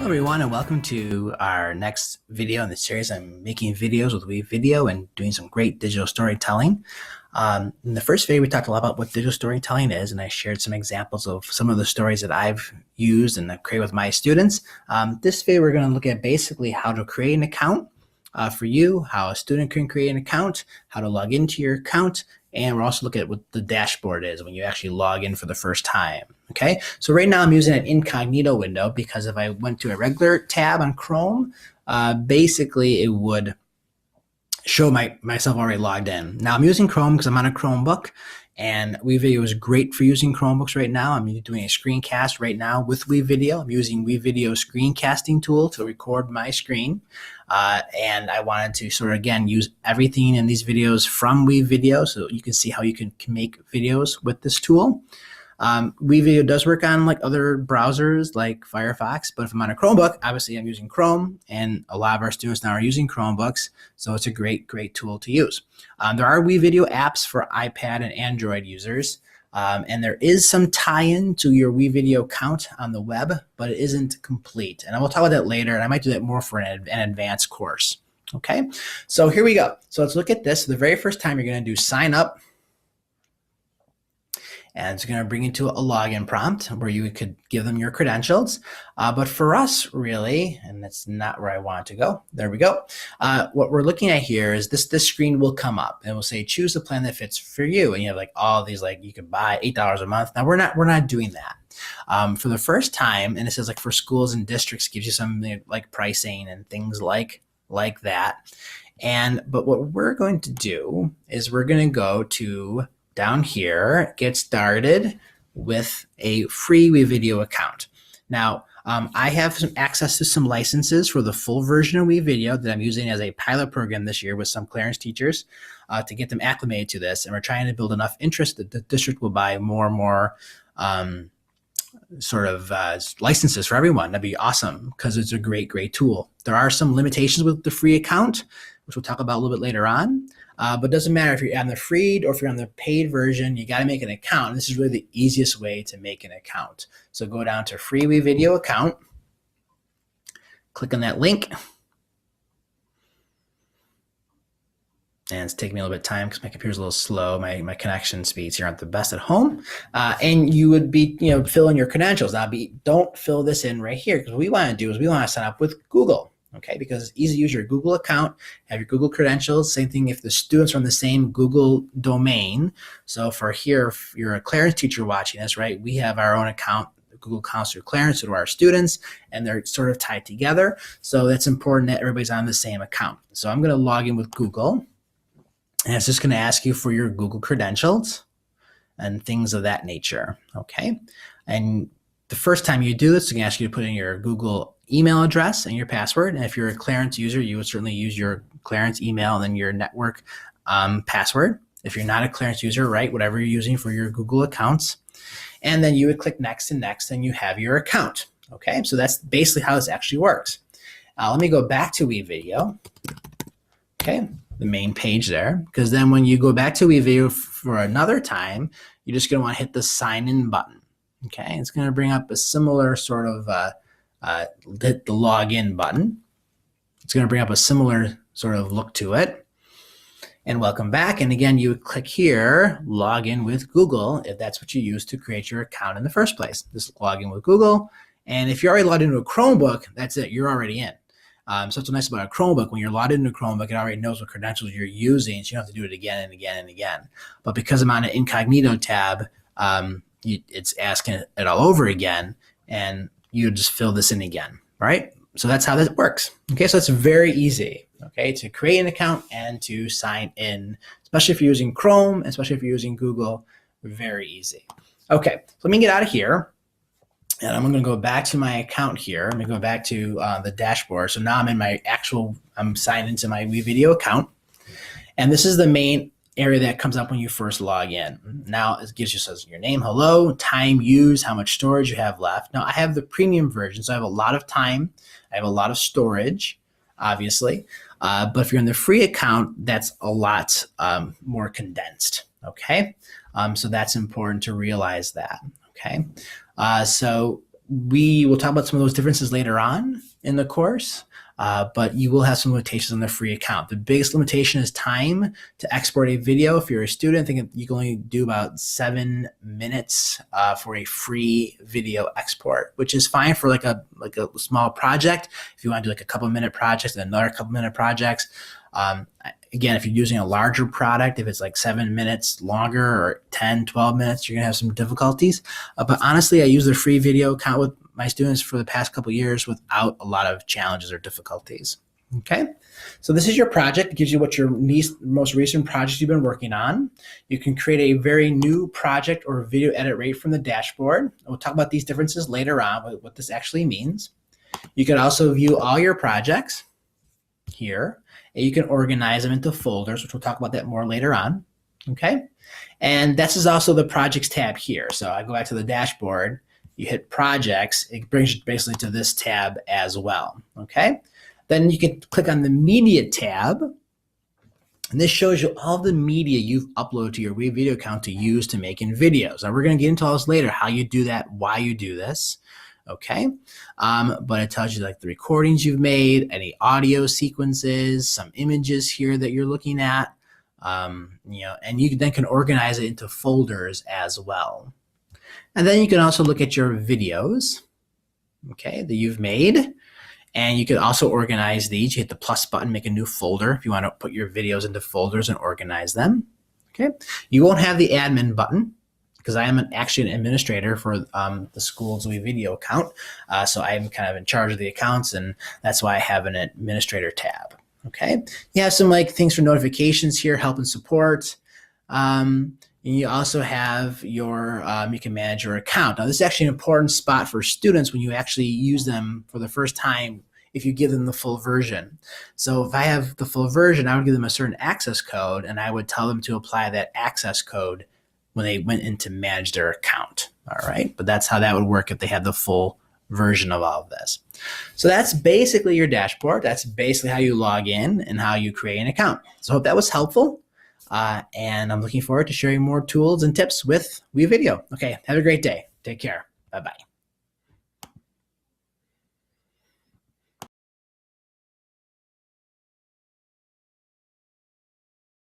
everyone, and welcome to our next video in the series. I'm making videos with WeVideo and doing some great digital storytelling. In the first video, we talked a lot about what digital storytelling is, and I shared some examples of some of the stories that I've used and I've created with my students. This video, we're going to look at basically how to create an account for you, how a student can create an account, how to log into your account, and we'll also look at what the dashboard is when you actually log in for the first time. Okay, so right now I'm using an incognito window because if I went to a regular tab on Chrome, basically it would show myself already logged in. Now I'm using Chrome because I'm on a Chromebook, and WeVideo is great for using Chromebooks right now. I'm doing a screencast right now with WeVideo. I'm using WeVideo screencasting tool to record my screen. And I wanted to sort of, again, use everything in these videos from WeVideo so you can see how you can make videos with this tool. WeVideo does work on like other browsers like Firefox, but if I'm on a Chromebook, obviously I'm using Chrome, and a lot of our students now are using Chromebooks, so it's a great tool to use. There are WeVideo apps for iPad and Android users, and there is some tie-in to your WeVideo account on the web, but it isn't complete, and I will talk about that later, and I might do that more for an advanced course. Okay, so here we go. So let's look at this. The very first time you're going to do sign up. And it's going to bring you to a login prompt where you could give them your credentials. But for us, really, and that's not where I want to go. There we go. What we're looking at here is this screen will come up and will say, choose the plan that fits for you. And you have like all these, like you could buy $8 a month. Now we're not doing that. For the first time, and it says like for schools and districts, gives you some like pricing and things like that. But what we're going to do is we're going to go to down here, get started with a free WeVideo account. Now, I have some access to some licenses for the full version of WeVideo that I'm using as a pilot program this year with some Clarence teachers to get them acclimated to this. And we're trying to build enough interest that the district will buy more and more licenses for everyone. That'd be awesome because it's a great tool. There are some limitations with the free account, which we'll talk about a little bit later on. But it doesn't matter if you're on the free or if you're on the paid version, you got to make an account. This is really the easiest way to make an account. So go down to free WeVideo account, click on that link. And it's taking me a little bit of time because my computer's a little slow. My connection speeds here aren't the best at home. And you would be, fill in your credentials. Don't fill this in right here because what we want to do is we want to sign up with Google. Okay, because it's easy to use your Google account, have your Google credentials. Same thing if the students are on the same Google domain. So for here, if you're a Clarence teacher watching this, right, we have our own account, Google accounts through Clarence to our students, and they're sort of tied together. So that's important that everybody's on the same account. So I'm going to log in with Google, and it's just going to ask you for your Google credentials and things of that nature. Okay, and the first time you do this, it's going to ask you to put in your Google email address and your password. And if you're a Clarence user, you would certainly use your Clarence email and then your network password. If you're not a Clarence user, right, whatever you're using for your Google accounts. And then you would click next and next, and you have your account. Okay, so that's basically how this actually works. Let me go back to WeVideo. Okay, the main page there, because then when you go back to WeVideo for another time, you're just going to want to hit the sign in button. Okay, it's going to bring up a similar sort of hit the login button. It's going to bring up a similar sort of look to it. And welcome back. And again, you would click here, log in with Google, if that's what you use to create your account in the first place. Just log in with Google. And if you're already logged into a Chromebook, that's it. You're already in. So what's nice about a Chromebook, when you're logged into a Chromebook, it already knows what credentials you're using, so you don't have to do it again and again and again. But because I'm on an incognito tab, it's asking it all over again, and you just fill this in again, right? So that's how this works. Okay, so it's very easy, okay, to create an account and to sign in, especially if you're using Chrome, especially if you're using Google, very easy. Okay, so let me get out of here, and I'm gonna go back to my account here. I'm gonna go back to the dashboard. So now I'm signed into my WeVideo account, and this is the main area that comes up when you first log in. Now it gives you, says your name, hello, time used, how much storage you have left. Now I have the premium version, so I have a lot of time. I have a lot of storage, obviously. But if you're in the free account, that's a lot more condensed, okay? So that's important to realize that, okay? So We will talk about some of those differences later on in the course, but you will have some limitations on the free account. The biggest limitation is time to export a video. If you're a student, I think you can only do about 7 minutes for a free video export, which is fine for like a small project. If you want to do like a couple-minute projects and another couple-minute projects. Again, if you're using a larger product, if it's like 7 minutes longer or 10, 12 minutes, you're going to have some difficulties. But honestly, I use the free video account with my students for the past couple of years without a lot of challenges or difficulties. Okay, so this is your project. It gives you what your most recent project you've been working on. You can create a very new project or video edit rate from the dashboard. We'll talk about these differences later on, what this actually means. You can also view all your projects here. And you can organize them into folders, which we'll talk about that more later on. Okay, and this is also the projects tab here. So I go back to the dashboard, you hit projects, it brings you basically to this tab as well. Okay, then you can click on the media tab, and this shows you all the media you've uploaded to your WeVideo account to use to making videos. Now we're going to get into all this later, how you do that, why you do this. Okay, but it tells you like the recordings you've made, any audio sequences, some images here that you're looking at, and you then can organize it into folders as well. And then you can also look at your videos, okay, that you've made, and you can also organize these. You hit the plus button, make a new folder if you want to put your videos into folders and organize them. Okay, you won't have the admin button, because I am actually an administrator for the school's WeVideo account. So I'm kind of in charge of the accounts, and that's why I have an administrator tab. Okay, you have some like things for notifications here, help and support. You also have your, you can manage your account. Now this is actually an important spot for students when you actually use them for the first time, if you give them the full version. So if I have the full version, I would give them a certain access code, and I would tell them to apply that access code when they went in to manage their account. All right, but that's how that would work if they had the full version of all of this. So that's basically your dashboard. That's basically how you log in and how you create an account. So I hope that was helpful. And I'm looking forward to sharing more tools and tips with WeVideo. Okay, have a great day. Take care. Bye-bye.